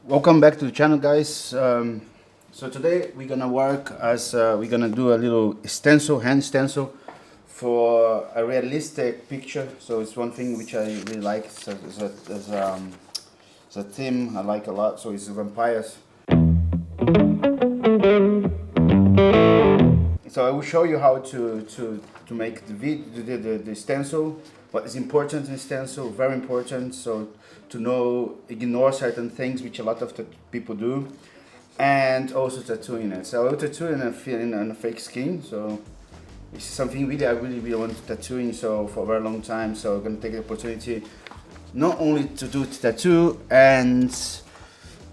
Welcome back to the channel, guys. So today we're gonna work as we're gonna do a little stencil, hand stencil for a realistic picture. So it's one thing which I really like. So it's a theme I like a lot. So it's vampires. So I will show you how to make the stencil. What is important in the stencil, very important. So to know, ignore certain things which a lot of the people do, and also tattooing it. So I will tattoo in a fake skin. So this is something really I really want to tattooing so for a very long time. So I'm gonna take the opportunity not only to do tattoo and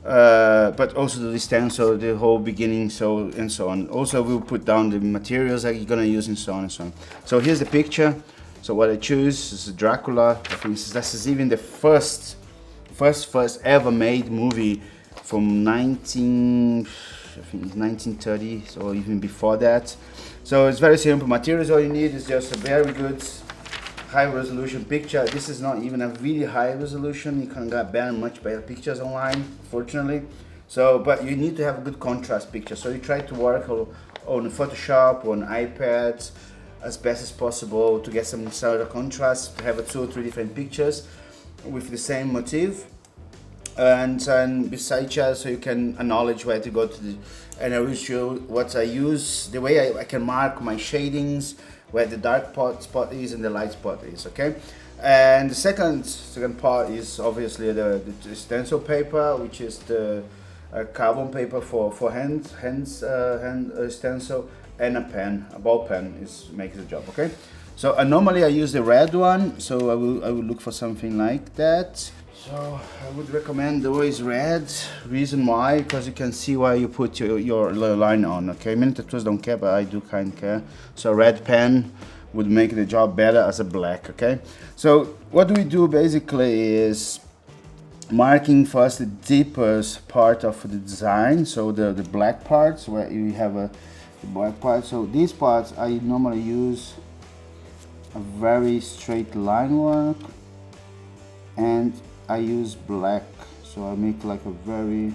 but also the stencil, the whole beginning, so and so on. Also, we'll put down the materials that you're gonna use and so on and so on. So here's the picture. So what I choose is Dracula. I think this is even the first ever made movie from I think it's 1930s or even before that. So it's very simple. Materials, all you need is just a very good high resolution picture. This is not even a really high resolution. You can get much better pictures online, fortunately. So, but you need to have a good contrast picture. So you try to work on Photoshop, on iPad, as best as possible to get some sort of contrast, to have 2 or 3 different pictures with the same motif. And beside each other, so you can acknowledge where to go to the, and I will show what I use, the way I can mark my shadings, where the dark spot is and the light spot is, okay? And the second part is obviously the stencil paper, which is the carbon paper for hand stencil, and a pen, a ball pen makes the job, okay? So normally I use the red one, so I will look for something like that. So I would recommend always red. Reason why? Because you can see why you put your line on, okay? Many tattooers don't care, but I do kind of care. So red pen would make the job better as a black, okay? So what we do basically is marking first the deepest part of the design, so the black parts where you have the black part. So these parts I normally use a very straight line work, and I use black, so I make like a very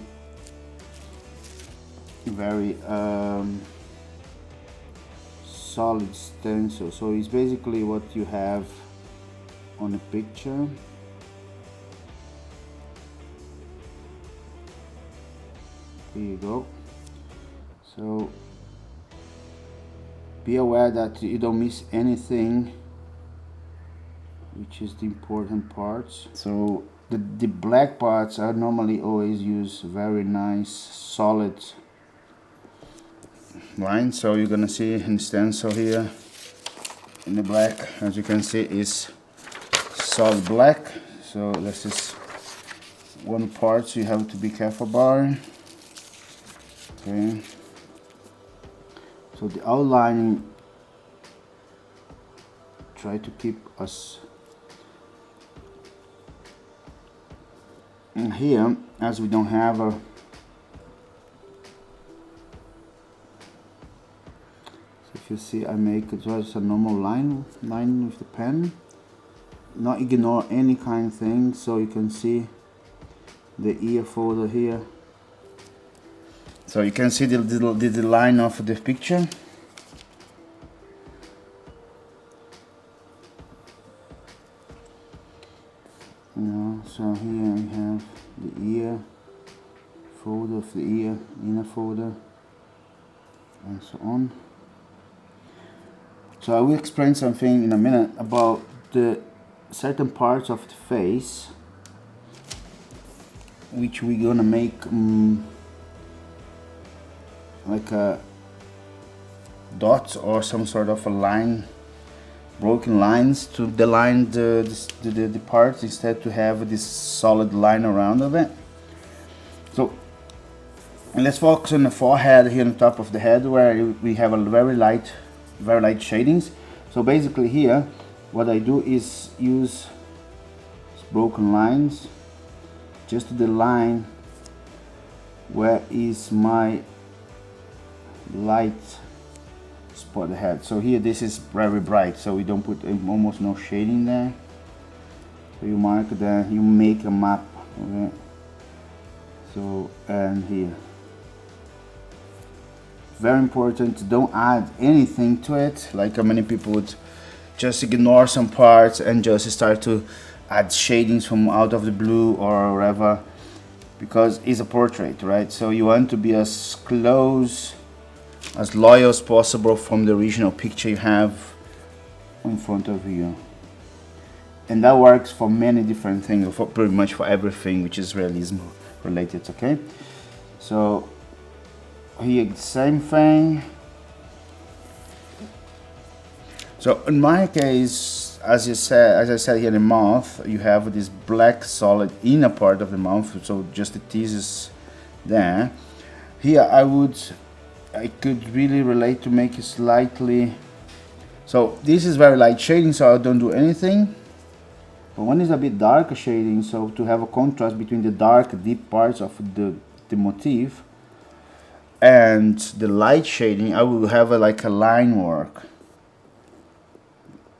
solid stencil. So it's basically what you have on the picture. Here you go. So be aware that you don't miss anything, which is the important parts. So the black parts I normally always use very nice solid lines. So you're gonna see in stencil here in the black, as you can see, is solid black. So this is one part you have to be careful about. Okay. So the outlining, try to keep us in here, as we don't have a, so if you see, I make just a normal line with the pen, not ignore any kind of thing. So you can see the ear folder here, so you can see the line of the picture. So here we have the ear folder of the ear, inner folder, and so on. So I will explain something in a minute about the certain parts of the face which we're gonna make like a dots or some sort of a line, broken lines to line the parts, instead to have this solid line around of it. So let's focus on the forehead here on top of the head, where we have a very light shadings. So basically here what I do is use broken lines just to the line where is my light spot the head. So here this is very bright, so we don't put almost no shading there. So you mark there, you make a map, okay? So, and here, very important, don't add anything to it, like many people would just ignore some parts and just start to add shadings from out of the blue or wherever, because it's a portrait, right? So you want to be as close, as loyal as possible from the original picture you have in front of you. And that works for many different things, for pretty much for everything which is realism related, okay? So here the same thing. So in my case, as I said here in the mouth, you have this black solid inner part of the mouth, so just the teeth is there. Here I could really relate to make it slightly, so this is very light shading, so I don't do anything. But one is a bit darker shading, so to have a contrast between the dark deep parts of the motif and the light shading, I will have like a line work.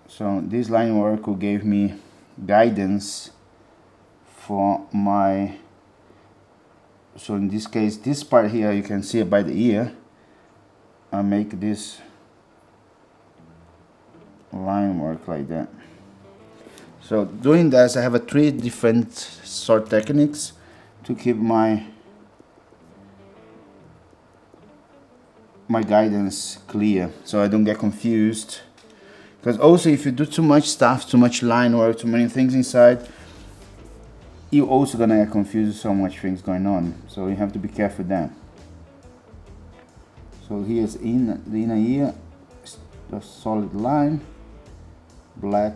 So this line work will give me guidance for my, so in this case, this part here, you can see it by the ear. I make this line work like that. So doing this, I have a 3 different sort techniques to keep my guidance clear, so I don't get confused. Because also if you do too much stuff, too much line work, too many things inside, you're also gonna get confused with so much things going on. So you have to be careful with that. So here's in the inner ear, a solid line, black.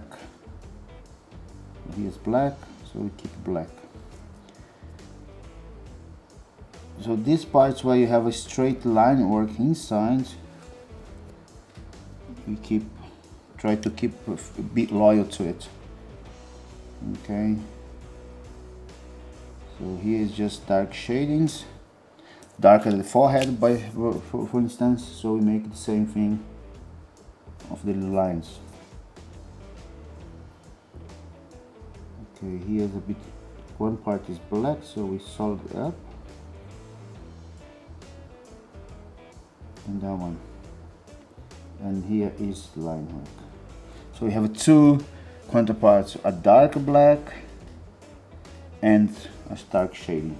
Here's black, so we keep black. So this part's where you have a straight line work inside, you try to keep a bit loyal to it. Okay. So here is just dark shadings, darker the forehead for instance. So we make the same thing of the lines. Okay, here's a bit. One part is black, so we solid it up, and that one. And here is line work. So we have 2 counterparts, a dark black and a stark shading.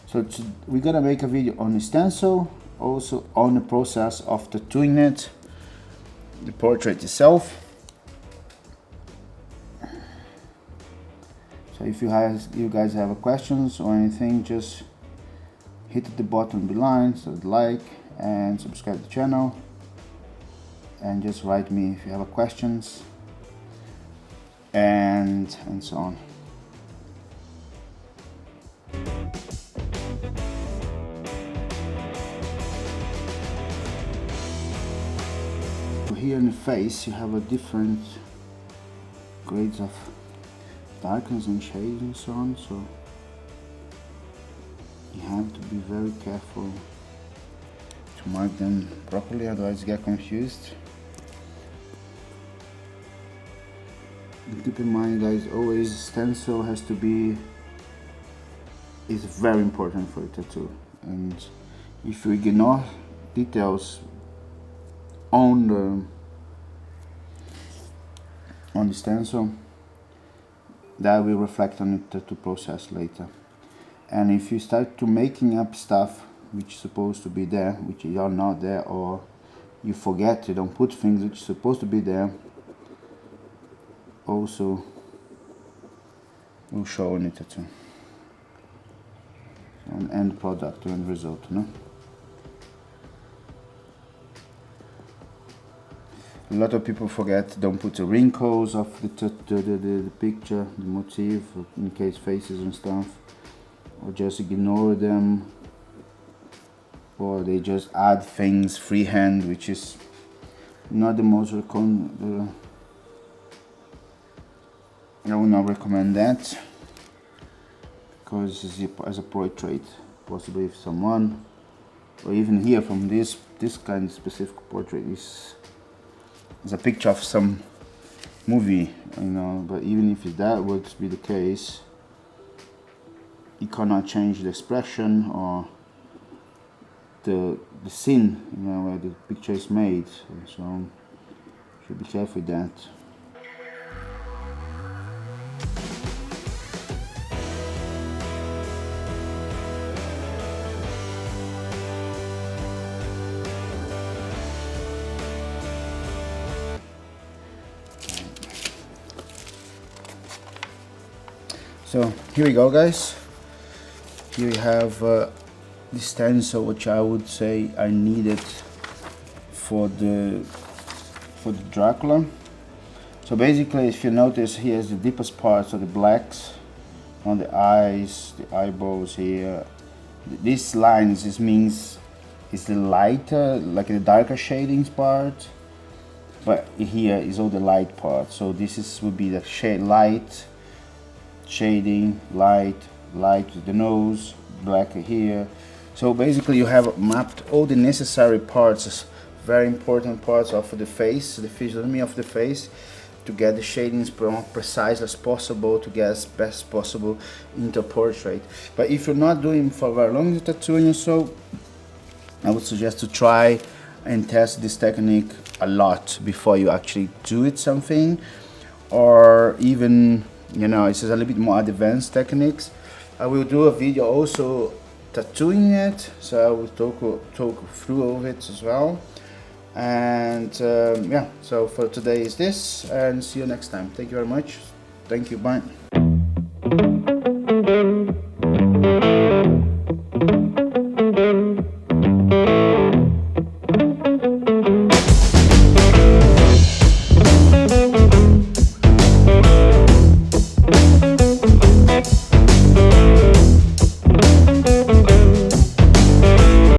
So we're gonna make a video on the stencil, also on the process of tattooing it, the portrait itself. So if you guys have questions or anything, just hit the button below, so like and subscribe to the channel, and just write me if you have questions and so on. Here in the face you have a different grades of darkness and shades and so on, so you have to be very careful to mark them properly, otherwise you get confused. And keep in mind guys, always stencil has to be, is very important for a tattoo, and if you ignore details on the stencil, that will reflect on the tattoo process later. And if you start to making up stuff which is supposed to be there, which are not there, or you forget, you don't put things which are supposed to be there, also will show in the tattoo, an end product, end result, you know. A lot of people forget, don't put the wrinkles of the picture, the motif, in case faces and stuff, or just ignore them, or they just add things freehand, which is not the most I would not recommend that, because as a portrait, possibly if someone, or even here from this kind of specific portrait, is it's a picture of some movie, you know. But even if that would be the case, you cannot change the expression or the scene, you know, where the picture is made. So should be careful with that. So here we go, guys. Here we have the stencil, which I would say I needed for the Dracula. So basically, if you notice, here's the deepest parts of the blacks on the eyes, the eyeballs here. These lines, this means it's the lighter, like the darker shadings part, but here is all the light part. So this is would be the shade light, shading, light, the nose, black here. So basically you have mapped all the necessary parts, very important parts of the face, the physiognomy of the face, to get the shadings more precise as possible, to get as best possible into a portrait. But if you're not doing for very long tattooing, so I would suggest to try and test this technique a lot before you actually do it something, or even, you know, it's a little bit more advanced techniques. I will do a video also tattooing it, so I will talk through all of it as well. And yeah, so for today is this, and see you next time. Thank you very much. Thank you, bye.